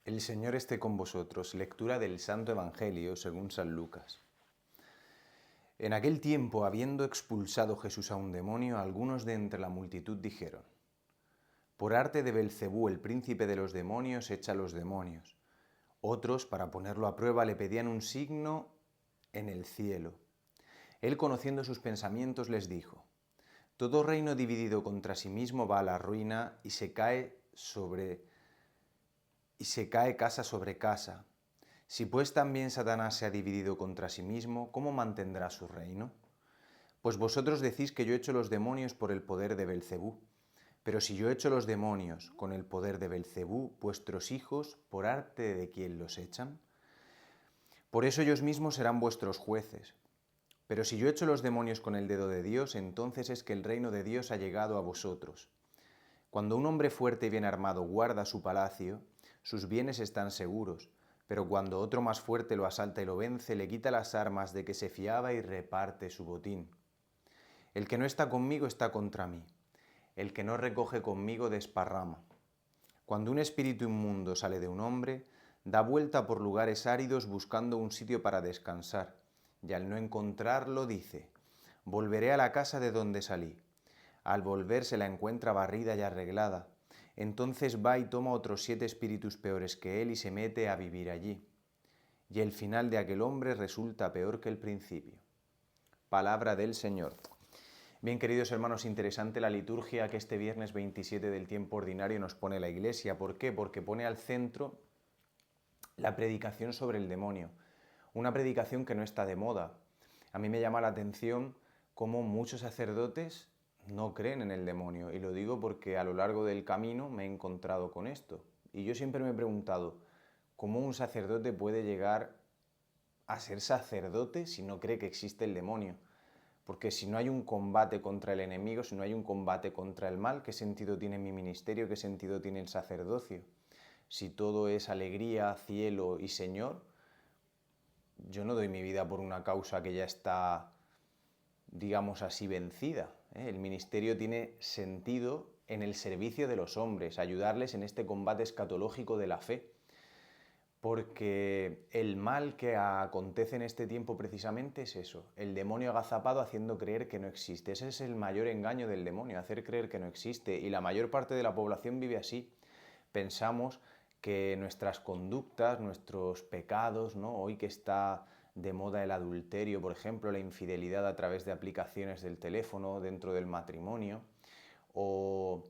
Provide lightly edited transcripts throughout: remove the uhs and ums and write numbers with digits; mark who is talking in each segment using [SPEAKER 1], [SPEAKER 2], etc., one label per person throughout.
[SPEAKER 1] El Señor esté con vosotros. Lectura del Santo Evangelio según San Lucas. En aquel tiempo, habiendo expulsado Jesús a un demonio, algunos de entre la multitud dijeron: Por arte de Belcebú, el príncipe de los demonios, echa los demonios. Otros, para ponerlo a prueba, le pedían un signo en el cielo. Él, conociendo sus pensamientos, les dijo: Todo reino dividido contra sí mismo va a la ruina y se cae casa sobre casa. Si pues también Satanás se ha dividido contra sí mismo, ¿cómo mantendrá su reino? Pues vosotros decís que yo echo los demonios por el poder de Belcebú. Pero si yo echo los demonios con el poder de Belcebú, vuestros hijos, ¿por arte de quién los echan? Por eso ellos mismos serán vuestros jueces. Pero si yo echo los demonios con el dedo de Dios, entonces es que el reino de Dios ha llegado a vosotros. Cuando un hombre fuerte y bien armado guarda su palacio, sus bienes están seguros, pero cuando otro más fuerte lo asalta y lo vence, le quita las armas de que se fiaba y reparte su botín. El que no está conmigo está contra mí. El que no recoge conmigo desparrama. Cuando un espíritu inmundo sale de un hombre, da vuelta por lugares áridos buscando un sitio para descansar, y al no encontrarlo dice: Volveré a la casa de donde salí. Al volver se la encuentra barrida y arreglada. Entonces va y toma otros 7 espíritus peores que él y se mete a vivir allí. Y el final de aquel hombre resulta peor que el principio. Palabra del Señor. Bien, queridos hermanos, interesante la liturgia que este viernes 27 del tiempo ordinario nos pone la Iglesia. ¿Por qué? Porque pone al centro la predicación sobre el demonio. Una predicación que no está de moda. A mí me llama la atención cómo muchos sacerdotes no creen en el demonio. Y lo digo porque a lo largo del camino me he encontrado con esto. Y yo siempre me he preguntado, ¿cómo un sacerdote puede llegar a ser sacerdote si no cree que existe el demonio? Porque si no hay un combate contra el enemigo, si no hay un combate contra el mal, ¿qué sentido tiene mi ministerio? ¿Qué sentido tiene el sacerdocio? Si todo es alegría, cielo y Señor, yo no doy mi vida por una causa que ya está, digamos así, vencida. El ministerio tiene sentido en el servicio de los hombres, ayudarles en este combate escatológico de la fe. Porque el mal que acontece en este tiempo precisamente es eso, el demonio agazapado haciendo creer que no existe. Ese es el mayor engaño del demonio, hacer creer que no existe. Y la mayor parte de la población vive así. Pensamos que nuestras conductas, nuestros pecados, ¿no? Hoy que está de moda el adulterio, por ejemplo, la infidelidad a través de aplicaciones del teléfono dentro del matrimonio, o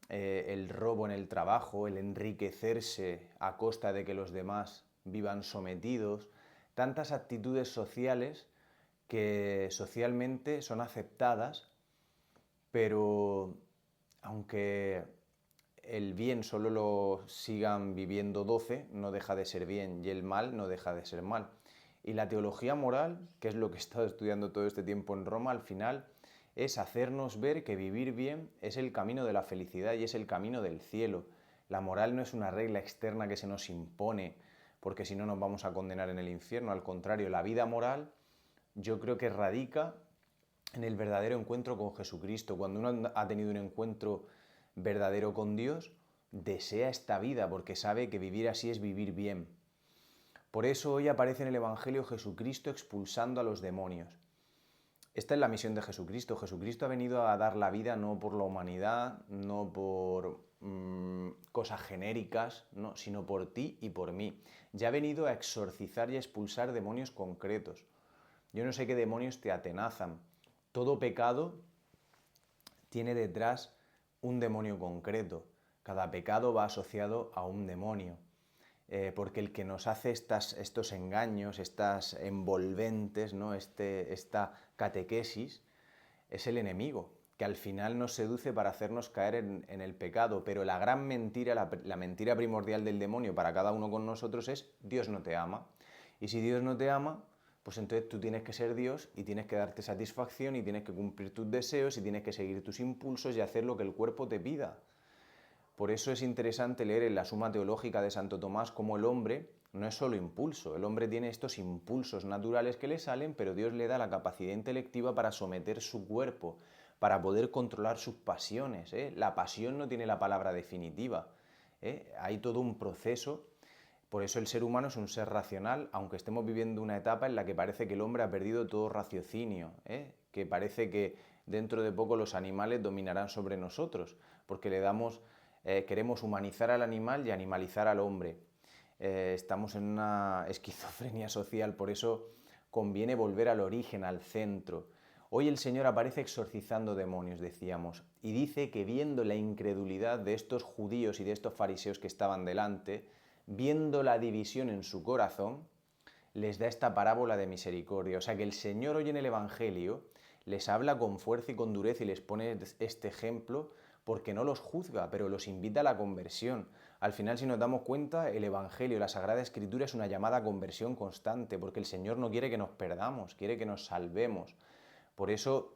[SPEAKER 1] el robo en el trabajo, el enriquecerse a costa de que los demás vivan sometidos, tantas actitudes sociales que socialmente son aceptadas, pero aunque el bien solo lo sigan viviendo 12, no deja de ser bien, y el mal no deja de ser mal. Y la teología moral, que es lo que he estado estudiando todo este tiempo en Roma, al final es hacernos ver que vivir bien es el camino de la felicidad y es el camino del cielo. La moral no es una regla externa que se nos impone, porque si no nos vamos a condenar en el infierno. Al contrario, la vida moral yo creo que radica en el verdadero encuentro con Jesucristo. Cuando uno ha tenido un encuentro verdadero con Dios, desea esta vida porque sabe que vivir así es vivir bien. Por eso hoy aparece en el Evangelio Jesucristo expulsando a los demonios. Esta es la misión de Jesucristo. Jesucristo ha venido a dar la vida no por la humanidad, no por cosas genéricas, no, sino por ti y por mí. Ya ha venido a exorcizar y a expulsar demonios concretos. Yo no sé qué demonios te atenazan. Todo pecado tiene detrás un demonio concreto. Cada pecado va asociado a un demonio. Porque el que nos hace estos engaños, estas envolventes, ¿no? Esta catequesis, es el enemigo, que al final nos seduce para hacernos caer en el pecado. Pero la gran mentira, la mentira primordial del demonio para cada uno con nosotros es: Dios no te ama. Y si Dios no te ama, pues entonces tú tienes que ser Dios y tienes que darte satisfacción y tienes que cumplir tus deseos y tienes que seguir tus impulsos y hacer lo que el cuerpo te pida. Por eso es interesante leer en la Suma Teológica de Santo Tomás cómo el hombre no es solo impulso, el hombre tiene estos impulsos naturales que le salen, pero Dios le da la capacidad intelectiva para someter su cuerpo, para poder controlar sus pasiones. La pasión no tiene la palabra definitiva. Hay todo un proceso Por eso el ser humano es un ser racional, aunque estemos viviendo una etapa en la que parece que el hombre ha perdido todo raciocinio, que parece que dentro de poco los animales dominarán sobre nosotros, porque queremos humanizar al animal y animalizar al hombre. Estamos en una esquizofrenia social, por eso conviene volver al origen, al centro. Hoy el Señor aparece exorcizando demonios, decíamos, y dice que viendo la incredulidad de estos judíos y de estos fariseos que estaban delante, viendo la división en su corazón, les da esta parábola de misericordia. O sea que el Señor hoy en el Evangelio les habla con fuerza y con dureza y les pone este ejemplo porque no los juzga, pero los invita a la conversión. Al final, si nos damos cuenta, el Evangelio, la Sagrada Escritura es una llamada a conversión constante, porque el Señor no quiere que nos perdamos, quiere que nos salvemos. Por eso,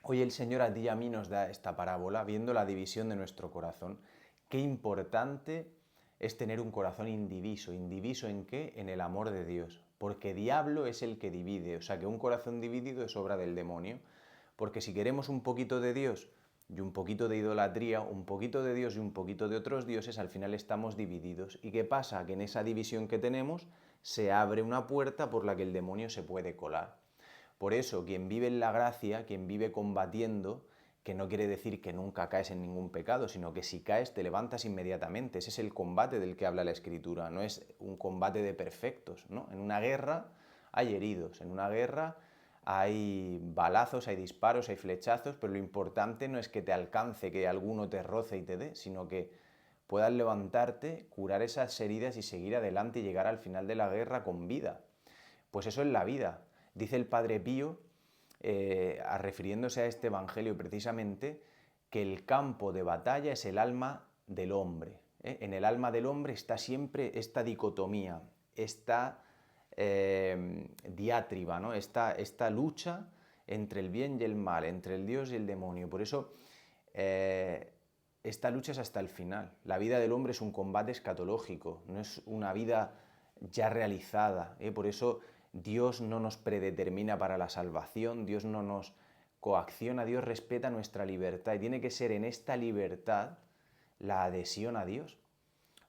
[SPEAKER 1] hoy el Señor a ti y a mí nos da esta parábola, viendo la división de nuestro corazón. Qué importante es tener un corazón indiviso. ¿Indiviso en qué? En el amor de Dios. Porque diablo es el que divide. O sea que un corazón dividido es obra del demonio. Porque si queremos un poquito de Dios y un poquito de idolatría, un poquito de Dios y un poquito de otros dioses, al final estamos divididos. ¿Y qué pasa? Que en esa división que tenemos se abre una puerta por la que el demonio se puede colar. Por eso, quien vive en la gracia, quien vive combatiendo, que no quiere decir que nunca caes en ningún pecado, sino que si caes te levantas inmediatamente. Ese es el combate del que habla la Escritura, no es un combate de perfectos, ¿no? En una guerra hay heridos, en una guerra hay balazos, hay disparos, hay flechazos, pero lo importante no es que te alcance, que alguno te roce y te dé, sino que puedas levantarte, curar esas heridas y seguir adelante y llegar al final de la guerra con vida. Pues eso es la vida. Dice el Padre Pío, refiriéndose a este Evangelio precisamente, que el campo de batalla es el alma del hombre. En el alma del hombre está siempre esta dicotomía, esta diátriba, ¿no? esta lucha entre el bien y el mal, entre el Dios y el demonio. Por eso esta lucha es hasta el final. La vida del hombre es un combate escatológico, no es una vida ya realizada. Por eso Dios no nos predetermina para la salvación, Dios no nos coacciona, Dios respeta nuestra libertad y tiene que ser en esta libertad la adhesión a Dios.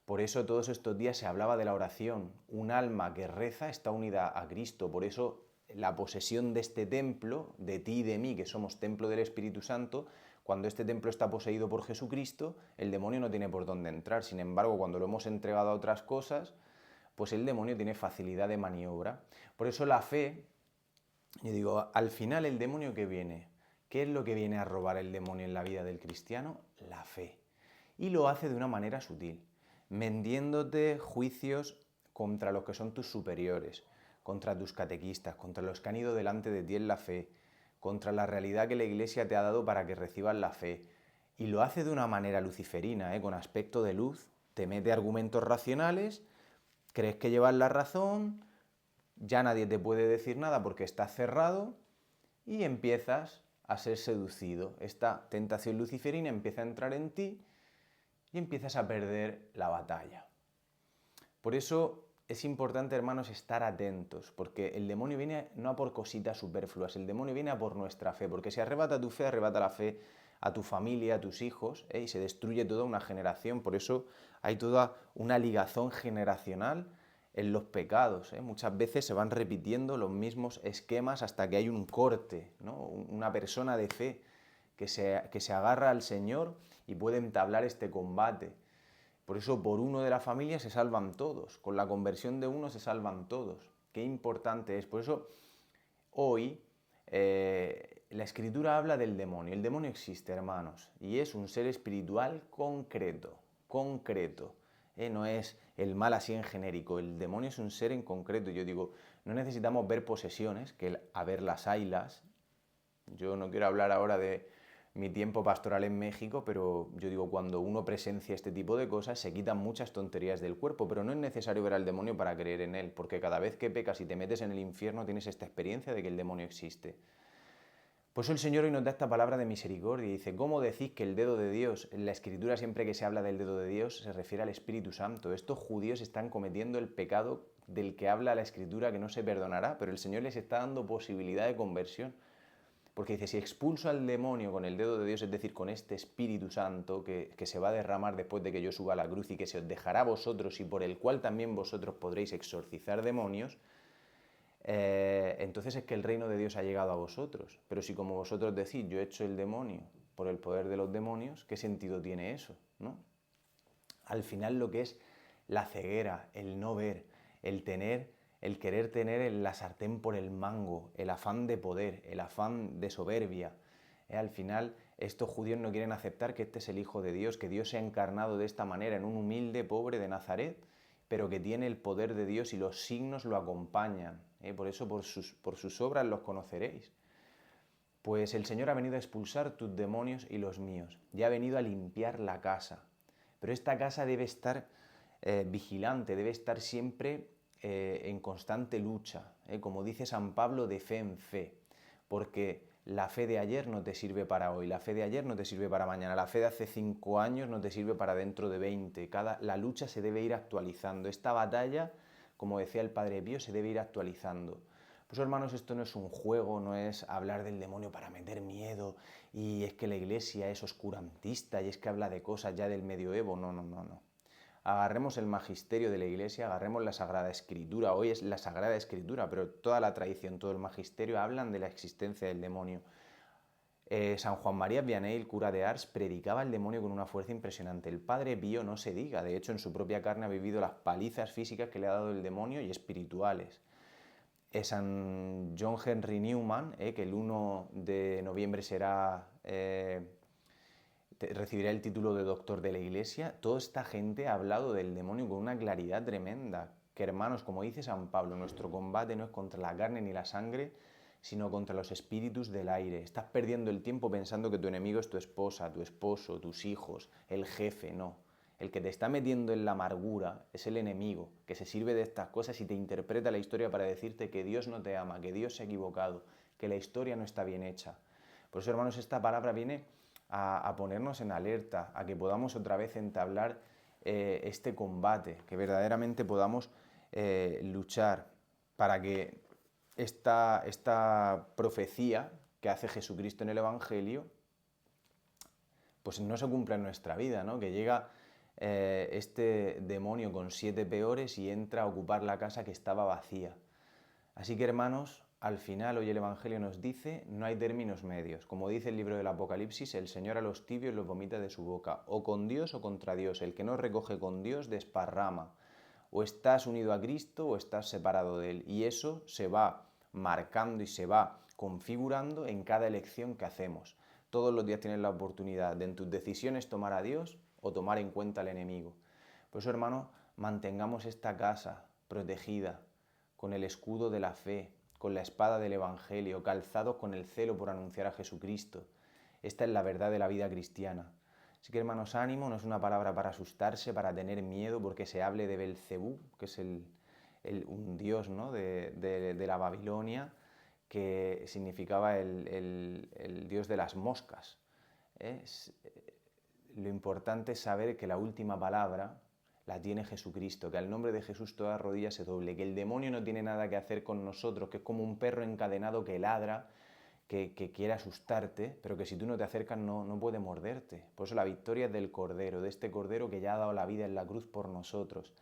[SPEAKER 1] Por eso todos estos días se hablaba de la oración. Un alma que reza está unida a Cristo. Por eso la posesión de este templo, de ti y de mí, que somos templo del Espíritu Santo, cuando este templo está poseído por Jesucristo, el demonio no tiene por dónde entrar. Sin embargo, cuando lo hemos entregado a otras cosas, pues el demonio tiene facilidad de maniobra. Por eso la fe, yo digo, al final el demonio que viene, ¿qué es lo que viene a robar el demonio en la vida del cristiano? La fe. Y lo hace de una manera sutil, vendiéndote juicios contra los que son tus superiores, contra tus catequistas, contra los que han ido delante de ti en la fe, contra la realidad que la Iglesia te ha dado para que recibas la fe. Y lo hace de una manera luciferina, con aspecto de luz, te mete argumentos racionales, crees que llevas la razón, ya nadie te puede decir nada porque estás cerrado y empiezas a ser seducido. Esta tentación luciferina empieza a entrar en ti y empiezas a perder la batalla. Por eso es importante, hermanos, estar atentos, porque el demonio viene no a por cositas superfluas, el demonio viene a por nuestra fe, porque si arrebata tu fe, arrebata la fe a tu familia, a tus hijos, y se destruye toda una generación. Por eso hay toda una ligazón generacional en los pecados. Muchas veces se van repitiendo los mismos esquemas hasta que hay un corte, ¿no? Una persona de fe que se agarra al Señor y puede entablar este combate. Por eso por uno de la familia se salvan todos, con la conversión de uno se salvan todos. Qué importante es. Por eso hoy la Escritura habla del demonio. El demonio existe, hermanos, y es un ser espiritual concreto, concreto. No es el mal así en genérico, el demonio es un ser en concreto. Yo digo, no necesitamos ver posesiones, que a ver las haylas. Yo no quiero hablar ahora de mi tiempo pastoral en México, pero yo digo, cuando uno presencia este tipo de cosas, se quitan muchas tonterías del cuerpo, pero no es necesario ver al demonio para creer en él, porque cada vez que pecas y te metes en el infierno tienes esta experiencia de que el demonio existe. Por eso el Señor hoy nos da esta palabra de misericordia y dice, ¿cómo decís que el dedo de Dios, en la Escritura siempre que se habla del dedo de Dios se refiere al Espíritu Santo? Estos judíos están cometiendo el pecado del que habla la Escritura que no se perdonará, pero el Señor les está dando posibilidad de conversión. Porque dice, si expulso al demonio con el dedo de Dios, es decir, con este Espíritu Santo que se va a derramar después de que yo suba a la cruz y que se os dejará a vosotros y por el cual también vosotros podréis exorcizar demonios, entonces es que el reino de Dios ha llegado a vosotros. Pero si como vosotros decís, yo he hecho el demonio por el poder de los demonios, ¿qué sentido tiene eso? ¿No? Al final lo que es la ceguera, el no ver, el querer tener la sartén por el mango, el afán de poder, el afán de soberbia. Al final estos judíos no quieren aceptar que este es el Hijo de Dios, que Dios se ha encarnado de esta manera en un humilde pobre de Nazaret, pero que tiene el poder de Dios y los signos lo acompañan. Por eso por sus obras los conoceréis. Pues el Señor ha venido a expulsar tus demonios y los míos, y ha venido a limpiar la casa. Pero esta casa debe estar vigilante, debe estar siempre en constante lucha, como dice San Pablo, de fe en fe, porque la fe de ayer no te sirve para hoy, la fe de ayer no te sirve para mañana, la fe de hace 5 años no te sirve para dentro de 20, la lucha se debe ir actualizando, esta batalla, como decía el Padre Pío, se debe ir actualizando. Pues hermanos, esto no es un juego, no es hablar del demonio para meter miedo y es que la Iglesia es oscurantista y es que habla de cosas ya del medioevo, no. Agarremos el magisterio de la Iglesia, agarremos la Sagrada Escritura. Hoy es la Sagrada Escritura, pero toda la tradición, todo el magisterio hablan de la existencia del demonio. San Juan María Vianney, el cura de Ars, predicaba el demonio con una fuerza impresionante. El Padre Pío no se diga, de hecho en su propia carne ha vivido las palizas físicas que le ha dado el demonio y espirituales. San John Henry Newman, que el 1 de noviembre recibirá el título de doctor de la Iglesia, toda esta gente ha hablado del demonio con una claridad tremenda. Que hermanos, como dice San Pablo, nuestro combate no es contra la carne ni la sangre, sino contra los espíritus del aire. Estás perdiendo el tiempo pensando que tu enemigo es tu esposa, tu esposo, tus hijos, el jefe, no. El que te está metiendo en la amargura es el enemigo, que se sirve de estas cosas y te interpreta la historia para decirte que Dios no te ama, que Dios se ha equivocado, que la historia no está bien hecha. Por eso, hermanos, esta palabra viene a ponernos en alerta, a que podamos otra vez entablar este combate, que verdaderamente podamos luchar para que esta profecía que hace Jesucristo en el Evangelio pues no se cumpla en nuestra vida, ¿no? Que llega este demonio con 7 peores y entra a ocupar la casa que estaba vacía. Así que, hermanos, al final hoy el Evangelio nos dice, no hay términos medios. Como dice el libro del Apocalipsis, el Señor a los tibios los vomita de su boca, o con Dios o contra Dios. El que no recoge con Dios desparrama. O estás unido a Cristo o estás separado de Él. Y eso se va marcando y se va configurando en cada elección que hacemos. Todos los días tienes la oportunidad de en tus decisiones tomar a Dios o tomar en cuenta al enemigo. Por eso, hermanos, mantengamos esta casa protegida, con el escudo de la fe, con la espada del Evangelio, calzados con el celo por anunciar a Jesucristo. Esta es la verdad de la vida cristiana. Así que, hermanos, ánimo, no es una palabra para asustarse, para tener miedo, porque se hable de Belcebú, que es un dios, ¿no?, de la Babilonia, que significaba el dios de las moscas. Lo importante es saber que la última palabra la tiene Jesucristo, que al nombre de Jesús toda rodilla se doble, que el demonio no tiene nada que hacer con nosotros, que es como un perro encadenado que ladra, que quiere asustarte, pero que si tú no te acercas no puede morderte. Por eso la victoria es del Cordero, de este Cordero que ya ha dado la vida en la cruz por nosotros.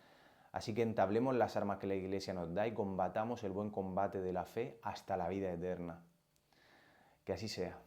[SPEAKER 1] Así que entablemos las armas que la Iglesia nos da y combatamos el buen combate de la fe hasta la vida eterna. Que así sea.